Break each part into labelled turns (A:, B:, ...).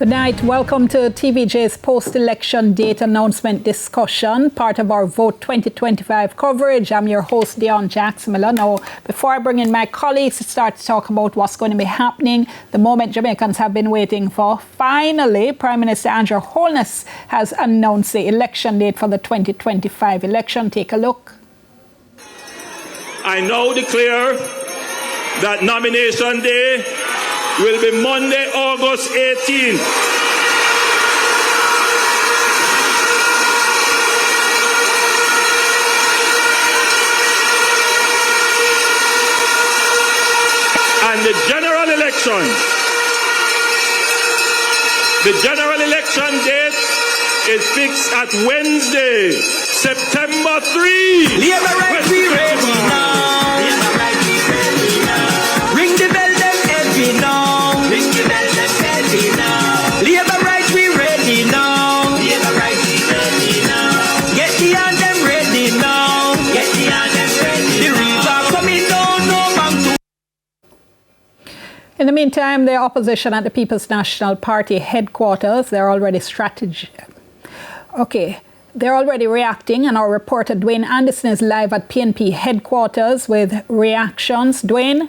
A: Good night. Welcome to TVJ's post-election date announcement discussion, part of our Vote 2025 coverage. I'm your host, Dion Jackson Miller. Now, before I bring in my colleagues to start to talk about what's going to be happening, the moment Jamaicans have been waiting for, finally, Prime Minister Andrew Holness has announced the election date for the 2025 election. Take a look.
B: I now declare that nomination day will be Monday, August 18th. And the general election date is fixed at Wednesday, September 3.
C: Labor right, we ready now. Labor right, we ready now. Ring the bell, them heavy now. Ring the bell, them heavy now. Labor right, we ready now. Labor right, we ready now. Get the anthem ready now. Get the anthem ready. The river coming down, no bank to.
A: In the meantime, the opposition at the People's National Party headquarters, they're already reacting, and our reporter Dwayne Anderson is live at PNP headquarters with reactions. Dwayne?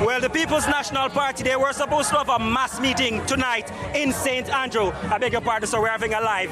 D: Well, the People's National Party, they were supposed to have a mass meeting tonight in St. Andrew. I beg your pardon, so we're having a live.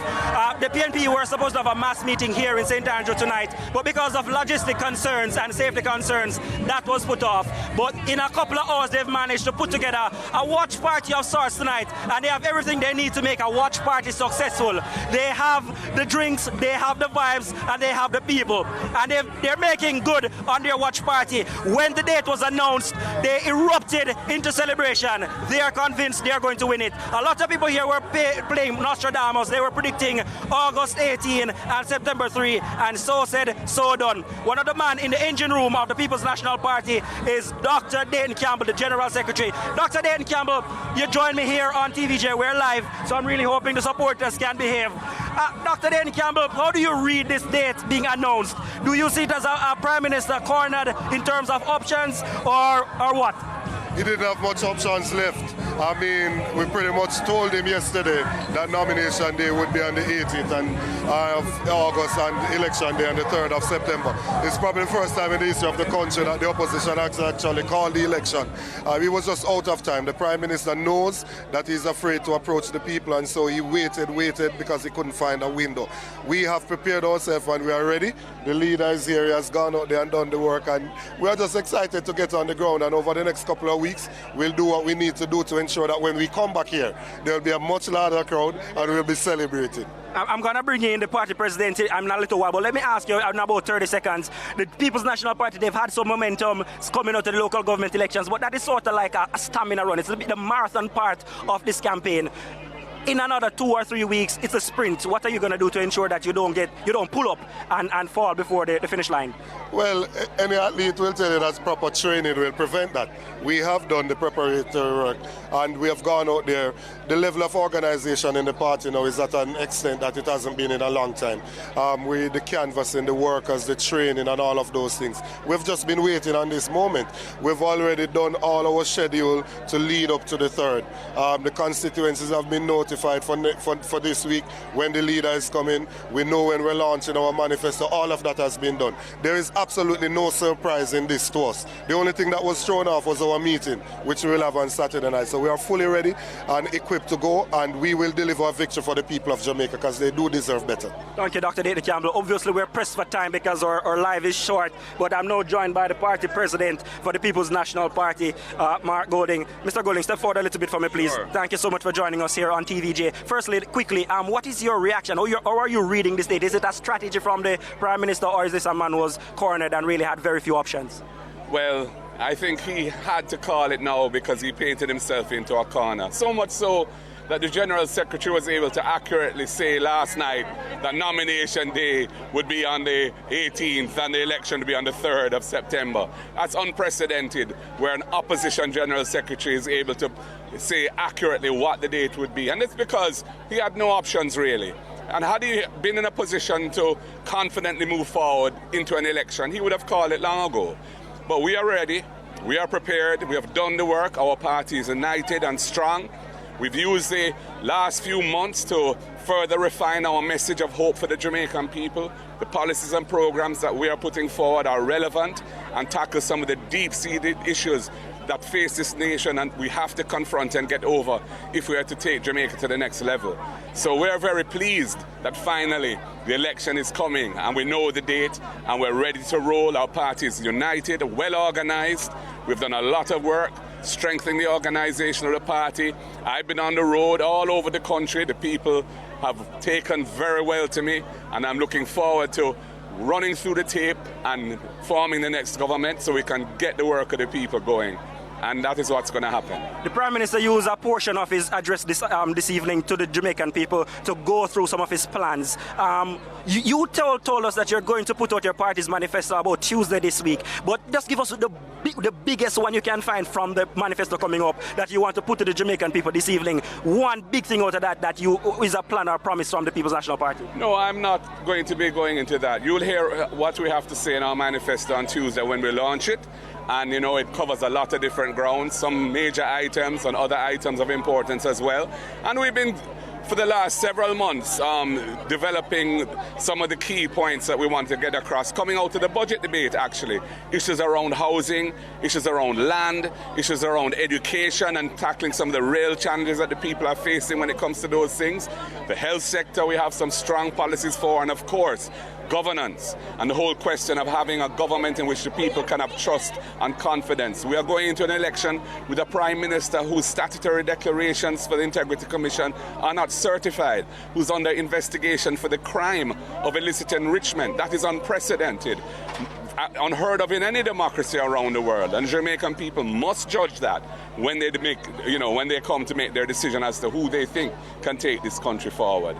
D: The PNP were supposed to have a mass meeting here in St. Andrew tonight, but because of logistic concerns and safety concerns, that was put off. But in a couple of hours, they've managed to put together a watch party of sorts tonight, and they have everything they need to make a watch party successful. They have the drinks, they have the vibes, and they have the people. And they're making good on their watch party. When the date was announced, they erupted into celebration. They are convinced they are going to win it. A lot of people here were playing Nostradamus. They were predicting August 18 and September 3, and so said, so done. One of the men in the engine room of the People's National Party is Dr. Dayton Campbell, the General Secretary. Dr. Dayton Campbell, you join me here on TVJ. We're live, so I'm really hoping the supporters can behave. Dr. Dayton Campbell, how do you read this date being announced? Do you see it as a Prime Minister cornered in terms of options, or what?
E: He didn't have much options left. I mean, we pretty much told him yesterday that nomination day would be on the 18th of August and election day on the 3rd of September. It's probably the first time in the history of the country that the opposition actually called the election. He was just out of time. The Prime Minister knows that he's afraid to approach the people, and so he waited because he couldn't find a window. We have prepared ourselves and we are ready. The leader is here, he has gone out there and done the work, and we are just excited to get on the ground, and over the next couple of weeks, we'll do what we need to do to ensure that when we come back here, there will be a much larger crowd and we'll be celebrating.
D: I'm going to bring you in the party president. I'm not a little while, but let me ask you in about 30 seconds. The People's National Party, they've had some momentum coming out of the local government elections, but that is sort of like a stamina run. It's a bit the marathon part of this campaign. In another 2 or 3 weeks, it's a sprint. What are you going to do to ensure that you don't pull up and fall before the finish line?
E: Well, any athlete will tell you that proper training will prevent that. We have done the preparatory work and we have gone out there. The level of organization in the party now is at an extent that it hasn't been in a long time. The canvassing, the workers, the training and all of those things. We've just been waiting on this moment. We've already done all our schedule to lead up to the 3rd. The constituencies have been notified for this week when the leader is coming. We know when we're launching our manifesto. All of that has been done. There is absolutely no surprise in this to us. The only thing that was thrown off was our meeting, which we will have on Saturday night. So we are fully ready and equipped to go, and we will deliver a victory for the people of Jamaica because they do deserve better.
D: Thank you, Dr. Dayton Campbell. Obviously, we're pressed for time because our live is short, but I'm now joined by the party president for the People's National Party, Mark Golding. Mr. Golding, step forward a little bit for me, please. Sure. Thank you so much for joining us here on TVJ. Firstly, quickly, what is your reaction? How are you reading this date? Is it a strategy from the Prime Minister, or is this a man who was cornered and really had very few options?
F: Well, I think he had to call it now because he painted himself into a corner. So much so that the General Secretary was able to accurately say last night that nomination day would be on the 18th and the election would be on the 3rd of September. That's unprecedented, where an opposition General Secretary is able to say accurately what the date would be. And it's because he had no options really. And had he been in a position to confidently move forward into an election, he would have called it long ago. But we are ready. We are prepared. We have done the work. Our party is united and strong. We've used the last few months to further refine our message of hope for the Jamaican people. The policies and programs that we are putting forward are relevant and tackle some of the deep-seated issues that face this nation and we have to confront and get over if we are to take Jamaica to the next level. So we're very pleased that finally the election is coming and we know the date and we're ready to roll. Our party is united, well organized. We've done a lot of work strengthening the organization of the party. I've been on the road all over the country. The people have taken very well to me and I'm looking forward to running through the tape and forming the next government so we can get the work of the people going. And that is what's going to happen.
D: The Prime Minister used a portion of his address this evening to the Jamaican people to go through some of his plans. You told us that you're going to put out your party's manifesto about Tuesday this week, but just give us the biggest one you can find from the manifesto coming up that you want to put to the Jamaican people this evening. One big thing out of that is a plan or promise from the People's National Party.
F: No, I'm not going to be going into that. You'll hear what we have to say in our manifesto on Tuesday when we launch it. And, it covers a lot of different grounds, some major items and other items of importance as well. And we've been, for the last several months, developing some of the key points that we want to get across, coming out of the budget debate, actually. Issues around housing, issues around land, issues around education, and tackling some of the real challenges that the people are facing when it comes to those things. The health sector, we have some strong policies for, and of course, governance and the whole question of having a government in which the people can have trust and confidence. We are going into an election with a Prime Minister whose statutory declarations for the Integrity Commission are not certified, who's under investigation for the crime of illicit enrichment. That is unprecedented, unheard of in any democracy around the world, and Jamaican people must judge that when they when they come to make their decision as to who they think can take this country forward.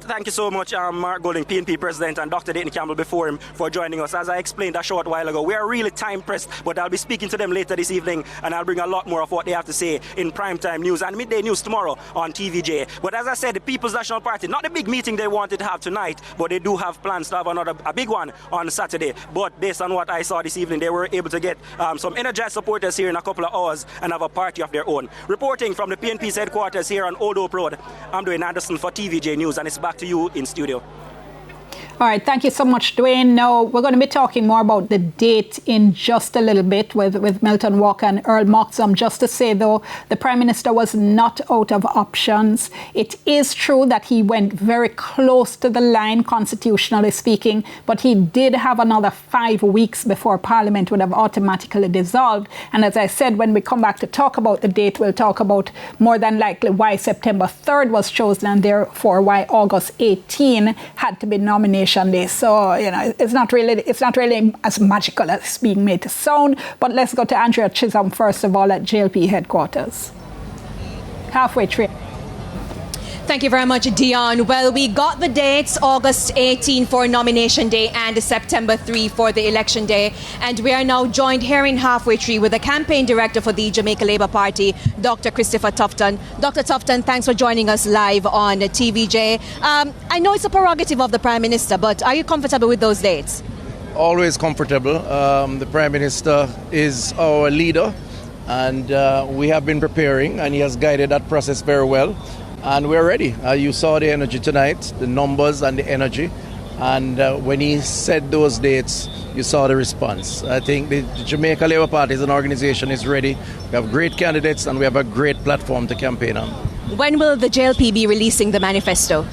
D: Thank you so much, Mark Golding, PNP President, and Dr. Dayton Campbell before him for joining us. As I explained a short while ago, we are really time pressed, but I'll be speaking to them later this evening, and I'll bring a lot more of what they have to say in primetime news and midday news tomorrow on TVJ. But as I said, the People's National Party, not the big meeting they wanted to have tonight, but they do have plans to have a big one on Saturday. But based on what I saw this evening, they were able to get some energized supporters here in a couple of hours and have a party of their own. Reporting from the PNP's headquarters here on Old Hope Road, I'm Dwayne Anderson for TVJ News, and it's back to you in studio.
A: All right, thank you so much, Dwayne. Now, we're going to be talking more about the date in just a little bit with Milton Walker and Earl Moxham. Just to say, though, the Prime Minister was not out of options. It is true that he went very close to the line, constitutionally speaking, but he did have another 5 weeks before Parliament would have automatically dissolved. And as I said, when we come back to talk about the date, we'll talk about more than likely why September 3rd was chosen and therefore why August 18 had to be nominated day. So, it's not really as magical as it's being made to sound. But let's go to Andrea Chisholm, first of all, at JLP headquarters. Halfway through.
G: Thank you very much, Dion. Well, we got the dates, August 18 for nomination day and September 3 for the election day. And we are now joined here in Halfway Tree with the campaign director for the Jamaica Labour Party, Dr. Christopher Tufton. Dr. Tufton, thanks for joining us live on TVJ. I know it's a prerogative of the Prime Minister, but are you comfortable with those dates?
H: Always comfortable. The Prime Minister is our leader, and we have been preparing, and he has guided that process very well. And we're ready. You saw the energy tonight, the numbers and the energy. And when he said those dates, you saw the response. I think the Jamaica Labour Party as an organization is ready. We have great candidates and we have a great platform to campaign on.
G: When will the JLP be releasing the manifesto?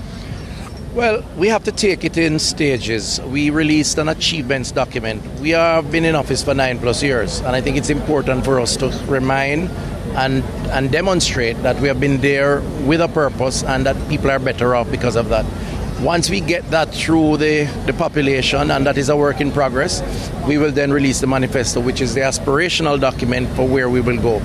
H: Well, we have to take it in stages. We released an achievements document. We have been in office for 9+ years. And I think it's important for us to remind and demonstrate that we have been there with a purpose and that people are better off because of that. Once we get that through the population, and that is a work in progress, we will then release the manifesto, which is the aspirational document for where we will go.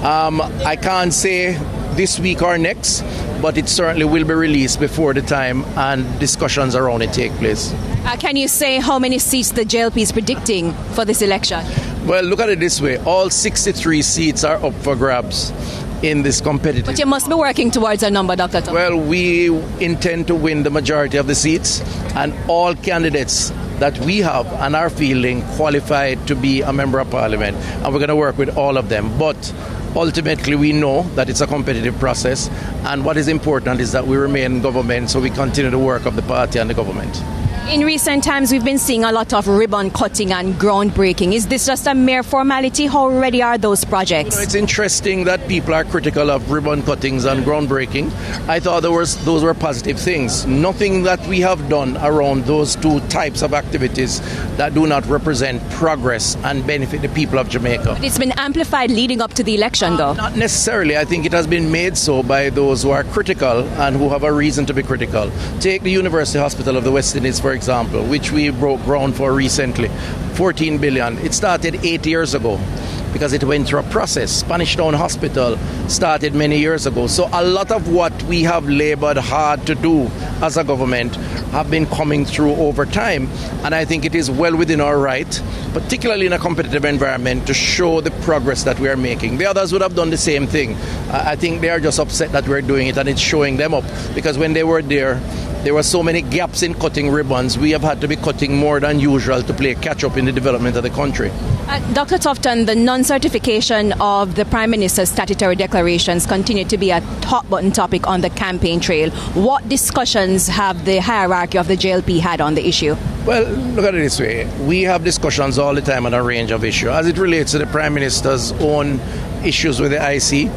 H: I can't say this week or next, but it certainly will be released before the time and discussions around it take place.
G: Can you say how many seats the JLP is predicting for this election?
H: Well, look at it this way. All 63 seats are up for grabs in this competitive.
G: But you must be working towards a number, Dr. Tom.
H: Well, we intend to win the majority of the seats, and all candidates that we have and are feeling qualified to be a member of parliament, and we're going to work with all of them. But ultimately, we know that it's a competitive process, and what is important is that we remain in government, so we continue the work of the party and the government.
G: In recent times, we've been seeing a lot of ribbon cutting and groundbreaking. Is this just a mere formality? How ready are those projects?
H: It's interesting that people are critical of ribbon cuttings and groundbreaking. I thought those were positive things. Nothing that we have done around those two types of activities that do not represent progress and benefit the people of Jamaica.
G: But it's been amplified leading up to the election, though.
H: Not necessarily. I think it has been made so by those who are critical and who have a reason to be critical. Take the University Hospital of the West Indies, for example, which we broke ground for recently. 14 billion. It started 8 years ago because it went through a process. Spanish Town Hospital started many years ago. So a lot of what we have labored hard to do as a government have been coming through over time. And I think it is well within our right, particularly in a competitive environment, to show the progress that we are making. The others would have done the same thing. I think they are just upset that we're doing it, and it's showing them up, because when they were there were so many gaps in cutting ribbons. We have had to be cutting more than usual to play catch up in the development of the country.
G: Dr. Tufton, the non-certification of the Prime Minister's statutory declarations continue to be a hot button topic on the campaign trail. What discussions have the hierarchy of the JLP had on the issue?
H: Well, look at it this way. We have discussions all the time on a range of issues. As it relates to the Prime Minister's own issues with the IC,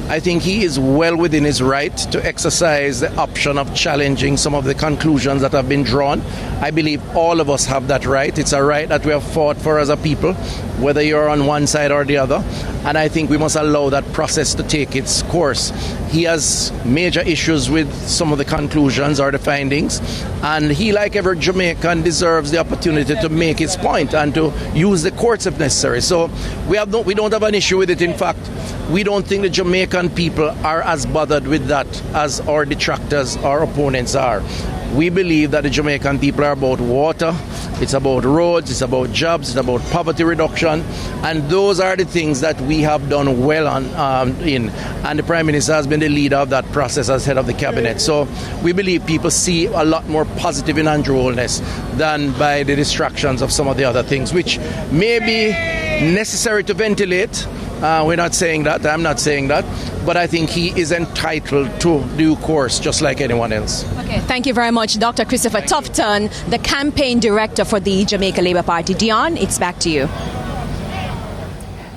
H: I think he is well within his right to exercise the option of challenging some of the conclusions that have been drawn. I believe all of us have that right. It's a right that we have fought for as a people, whether you're on one side or the other. And I think we must allow that process to take its course. He has major issues with some of the conclusions or the findings, and he, like every Jamaican, deserves the opportunity to make his point and to use the courts if necessary. So we don't have an issue with it. In fact, we don't think the Jamaican people are as bothered with that as our detractors, our opponents are. We believe that the Jamaican people are about water, it's about roads, it's about jobs, it's about poverty reduction, and those are the things that we have done well in. And the Prime Minister has been the leader of that process as head of the cabinet. So we believe people see a lot more positive in Andrew Holness than by the distractions of some of the other things, which may be necessary to ventilate. We're not saying that, I'm not saying that, but I think he is entitled to due course just like anyone else.
G: Okay, thank you very much, Dr. Christopher Tufton, the campaign director for the Jamaica Labour Party. Dion, it's back to you.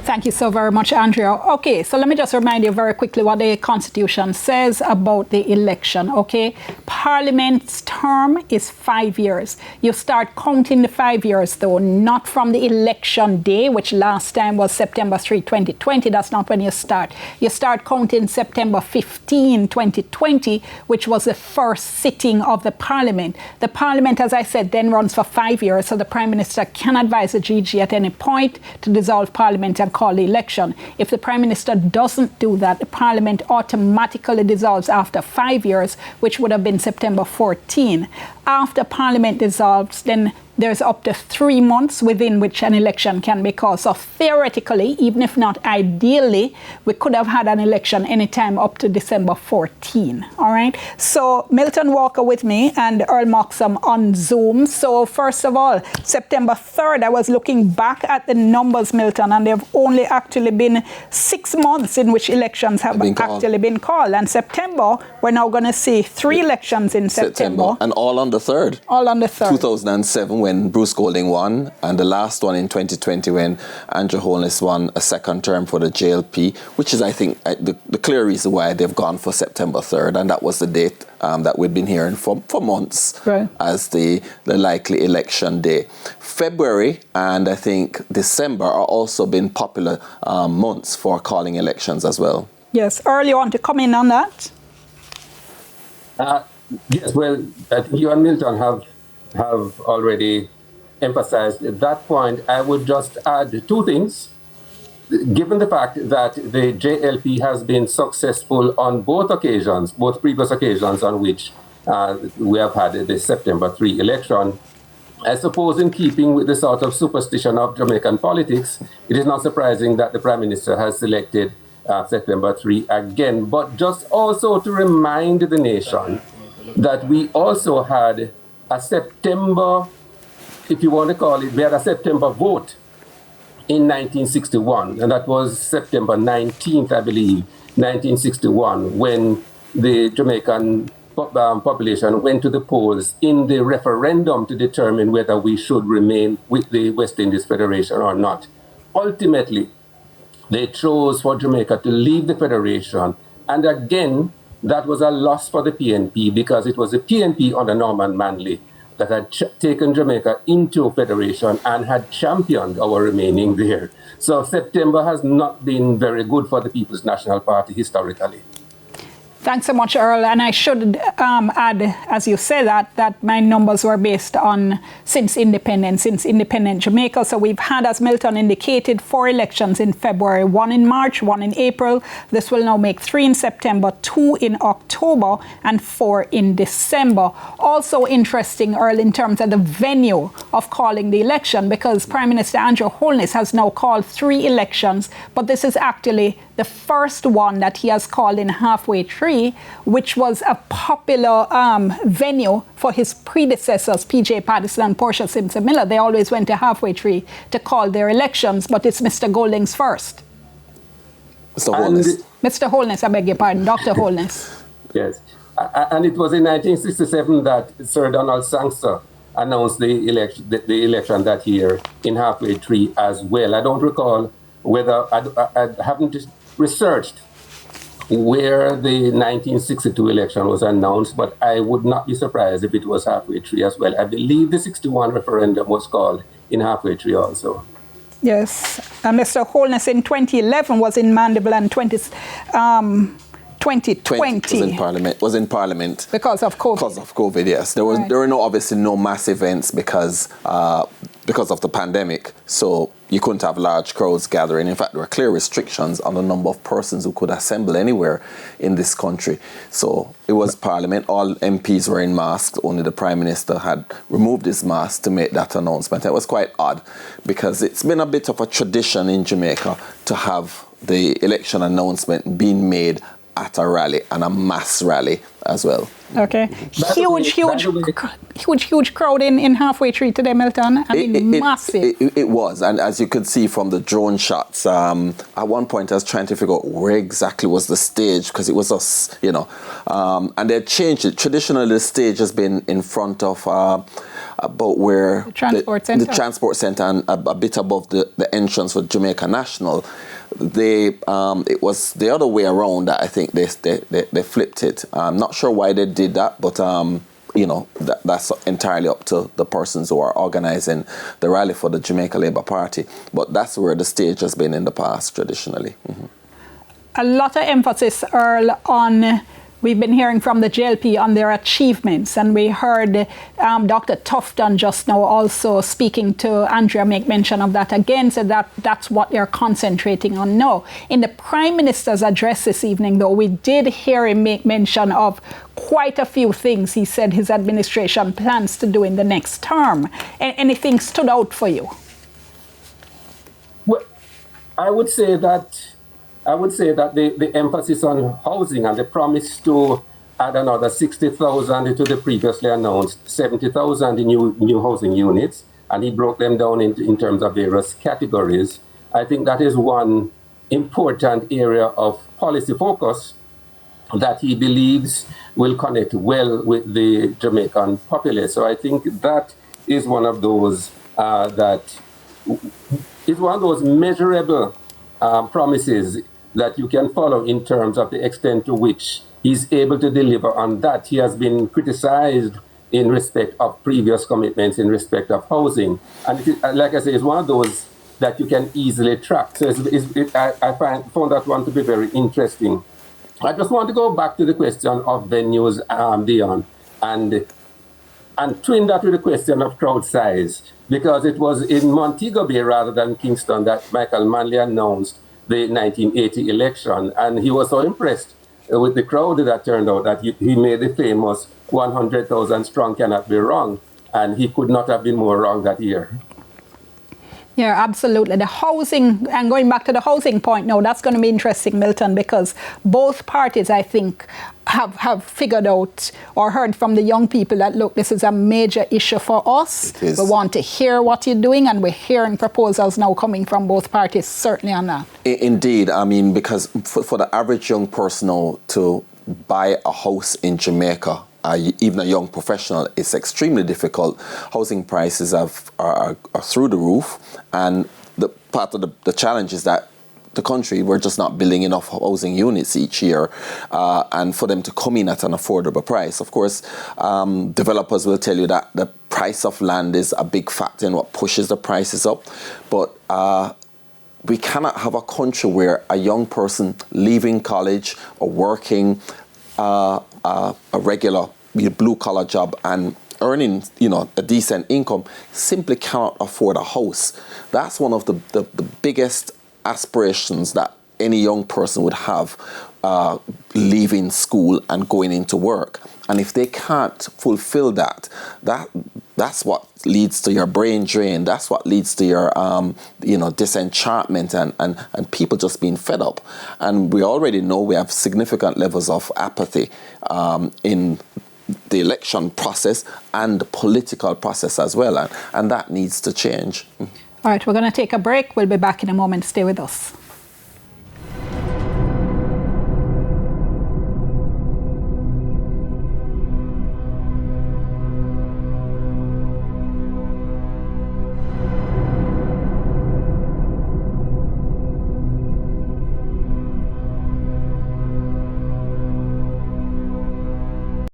A: Thank you so very much, Andrea. Okay, so let me just remind you very quickly what the Constitution says about the election, okay? Parliament's term is 5 years. You start counting the 5 years, though, not from the election day, which last time was September 3, 2020. That's not when you start. You start counting September 15, 2020, which was the first sitting of the Parliament. The Parliament, as I said, then runs for 5 years, so the Prime Minister can advise the GG at any point to dissolve Parliament and call the election. If the Prime Minister doesn't do that, the Parliament automatically dissolves after 5 years, which would have been September 14. After Parliament dissolves, then there's up to 3 months within which an election can be called. So theoretically, even if not ideally, we could have had an election anytime up to December 14. All right. So Milton Walker with me and Earl Moxham on Zoom. So first of all, September 3rd, I was looking back at the numbers, Milton, and they've only actually been 6 months in which elections have actually been called. And September, we're now going to see 3 elections in September.
I: And all on the 3rd.
A: All on the 3rd.
I: 2007 when Bruce Golding won, and the last one in 2020 when Andrew Holness won a second term for the JLP, which is, I think, the clear reason why they've gone for September 3rd, and that was the date that we've been hearing for months as the likely election day. February and I think December are also been popular months for calling elections as well.
A: Yes. Earl, you want to come in on that?
J: Yes, well, you and Milton have already emphasized that point. I would just add 2 things. Given the fact that the JLP has been successful on both previous occasions on which we have had the September 3 election, I suppose in keeping with the sort of superstition of Jamaican politics, it is not surprising that the Prime Minister has selected September 3 again. But just also to remind the nation that we also had a September if you want to call it, we had a September vote in 1961, and that was September 19th, I believe, 1961, when the Jamaican population went to the polls in the referendum to determine whether we should remain with the West Indies Federation or not. Ultimately, they chose for Jamaica to leave the Federation, and again, that was a loss for the PNP because it was the PNP under Norman Manley that had taken Jamaica into Federation and had championed our remaining there. So September has not been very good for the People's National Party historically.
A: Thanks so much, Earl. And I should add, as you say that my numbers were based on since independent Jamaica. So we've had, as Milton indicated, 4 elections in February, 1 in March, 1 in April. This will now make 3 in September, 2 in October, and 4 in December. Also interesting, Earl, in terms of the venue of calling the election, because Prime Minister Andrew Holness has now called 3 elections, but this is actually the first one that he has called in Halfway Tree, which was a popular venue for his predecessors, P.J. Patterson and Portia Simpson Miller. They always went to Halfway Tree to call their elections, but it's Mr. Golding's first.
I: Mr. Holness.
A: Mr. Holness, I beg your pardon, Dr. Holness.
J: Yes, and it was in 1967 that Sir Donald Sangster announced the election that year in Halfway Tree as well. I don't recall whether, I haven't researched where the 1962 election was announced, but I would not be surprised if it was Halfway Tree as well. I believe the 61 referendum was called in Halfway Tree also.
A: Yes, Mr. Holness in 2011 was in Mandeville, and 2020
I: was in Parliament
A: because of COVID.
I: Because of COVID, yes. There were obviously no mass events because of the pandemic. So you couldn't have large crowds gathering. In fact, there were clear restrictions on the number of persons who could assemble anywhere in this country. So it was Parliament. All MPs were in masks. Only the Prime Minister had removed his mask to make that announcement. It was quite odd because it's been a bit of a tradition in Jamaica to have the election announcement being made at a rally, and a mass rally as well.
A: Okay. Huge crowd in Halfway Tree today, Milton. I mean, massive.
I: It was, and as you could see from the drone shots, at one point I was trying to figure out where exactly was the stage, because it was us, and they changed it. Traditionally, the stage has been in front of about where
A: the transport center.
I: The transport center, and a bit above the entrance for Jamaica National. It was the other way around that I think they flipped it. I'm not sure why they did that, but that's entirely up to the persons who are organizing the rally for the Jamaica Labour Party. But that's where the stage has been in the past traditionally. Mm-hmm.
A: A lot of emphasis, Earl, on. We've been hearing from the JLP on their achievements, and we heard Dr. Tufton just now also speaking to Andrea make mention of that again, so that's what they're concentrating on now. In the Prime Minister's address this evening, though, we did hear him make mention of quite a few things he said his administration plans to do in the next term. Anything stood out for you?
J: Well, I would say that the emphasis on housing and the promise to add another 60,000 to the previously announced 70,000 new housing units, and he broke them down in terms of various categories. I think that is one important area of policy focus that he believes will connect well with the Jamaican populace. So I think that is one of those measurable promises that you can follow in terms of the extent to which he's able to deliver on that. He has been criticized in respect of previous commitments in respect of housing. And like I say, it's one of those that you can easily track. So I found that one to be very interesting. I just want to go back to the question of venues, Dion, and twin that with the question of crowd size, because it was in Montego Bay rather than Kingston that Michael Manley announced the 1980 election, and he was so impressed with the crowd that turned out that he made the famous 100,000 strong cannot be wrong, and he could not have been more wrong that year.
A: Yeah, absolutely. The housing, and going back to the housing point now, that's going to be interesting, Milton, because both parties, I think, have figured out or heard from the young people that, look, this is a major issue for us.
I: It is.
A: We want to hear what you're doing, and we're hearing proposals now coming from both parties, certainly on that.
I: Indeed. I mean, because for the average young person now to buy a house in Jamaica, even a young professional, it's extremely difficult. Housing prices are through the roof, and the part of the challenge is that the country, we're just not building enough housing units each year, and for them to come in at an affordable price. Of course, developers will tell you that the price of land is a big factor in what pushes the prices up, but we cannot have a country where a young person leaving college or working a regular blue-collar job and earning, a decent income simply cannot afford a house. That's one of the biggest aspirations that any young person would have leaving school and going into work. And if they can't fulfill that's what leads to your brain drain. That's what leads to your, disenchantment and people just being fed up. And we already know we have significant levels of apathy in the election process and the political process as well. And that needs to change.
A: All right, we're going to take a break. We'll be back in a moment. Stay with us.